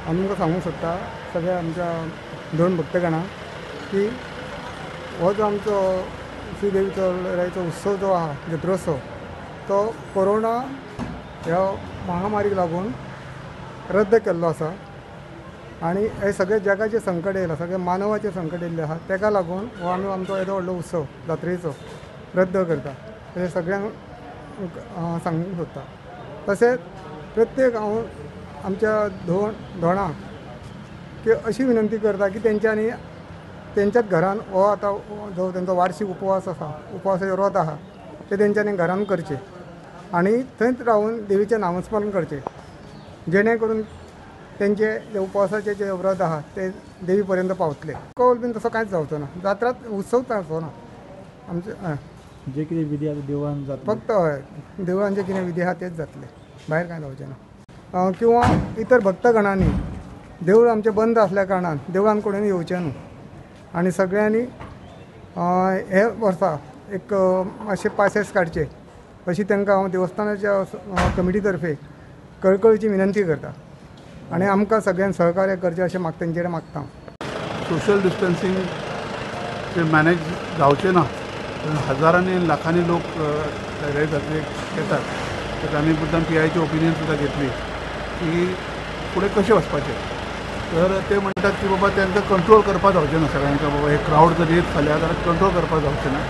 आमकां सांगूंक सोदता सगळ्या आमच्या दोन भक्तगणांक की हो जो आमचो श्रीदेवीचो लयराईचो उत्सव जो आहा जत्रोत्सव तो कोरोना ह्या महामारीक लागून रद्द केल्लो आसा आनी हे सगळे जगाचे संकट येयला सगळे मानवाचे संकट येयल्ले आहा तेका लागून हो आमी आमचो येदो व्हडलो उत्सव जात्रेचो रद्द करता हे सगळ्यांक सांगूंक सोदता। तशेंच प्रत्येक हांव आमच्या धोंडाक की अशी विनंती करता की तेंच्यांनी तेंच्याच घरान हो आतां जो तेंचो वार्षिक उपवास आसा उपवासाचें व्रत आहा ते तेंच्यांनी घरान करचें आनी थंयच रावन देवीचें नामस्मरण करचें जेणे करून तेंचे जे उपवासाचें जे व्रत आहा ते देवी पर्यंत पावतले। कौल बीन तसो कांयच जावचो ना जात्रात उत्सव जावचो ना आमचे जे कितें विधी आसा देवळान जाता फक्त हय देवळान जे कितें विधी आहा तेच जातले भायर कांय जावचें ना किंवा इतर भक्तगणांनी देवूळ आमचें बंद आसल्या कारणान देवळान कोणूय येवचें न्हू आनी सगळ्यांनी हे वर्सा एक मातशे पासेस काडचे अशी तांकां हांव देवस्थानाच्या कमिटी तर्फे कळकळीची विनंती करता आनी आमकां सगळ्यांक सहकार्य करचें अशें तेंचेर मागता। सोशल डिस्टन्सिंग ते मॅनेज जावचें ना हजारांनी लाखांनी लोक लयराई जात्रेक येतात तर आमी मुद्दाम PIची ओपिनियन सुद्दां घेतली की फुडें कशें वचपाचें तर ते म्हणटात की बाबा तांकां कंट्रोल करपा जावचें ना सगळ्यांका बाबा हे क्रावड जर येत जाल्यार जाल्यार कंट्रोल करपा जावचें ना।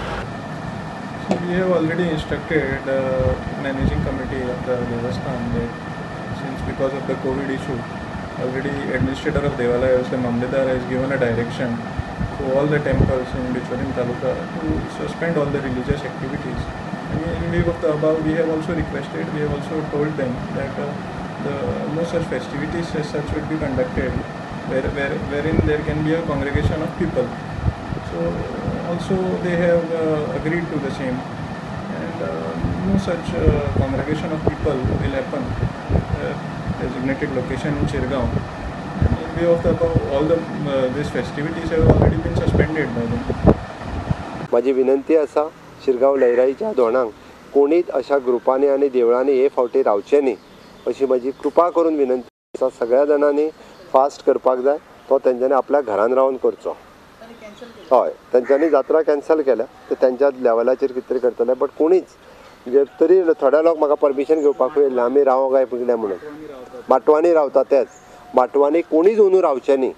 We have already instructed managing committee of the Devasthan that since because of the COVID issue, already administrator of Devalaya, the Mamledar, has given a direction to all the temples in Bicholim Taluka to suspend all the religious activities. And in view of the above, we have also requested, we have also told them that no such festivities as such would be conducted wherein there can be a congregation of people. So also they have agreed to the same and no such congregation of people will happen designated location in Chirgaon. And in view of the above, all these festivities have already been suspended by them. माझी विनंती आसा शिरगांव लयराईच्या धोंडाक कोणीच अशा ग्रुपांनी आनी देवळांनी हे फावटी रावचें न्ही अशी माझी कृपा करून विनंती आसा। सगळ्या जाणांनी फास्ट करपाक जाय तो तेंच्यांनी आपल्या घरान रावन करचो। हय तेंच्यांनी जात्रा कॅन्सल केल्या ते तेंच्या लेवलाचेर कितें तरी करतले बट कोणीच म्हणजे तरी थोडे लोक म्हाका परमिशन घेवपाकूय येयल्ले आमी रावो काय कितें म्हणून माटवांनी रावता तेच माटवांनी कोणीच अंदू रावचें न्ही।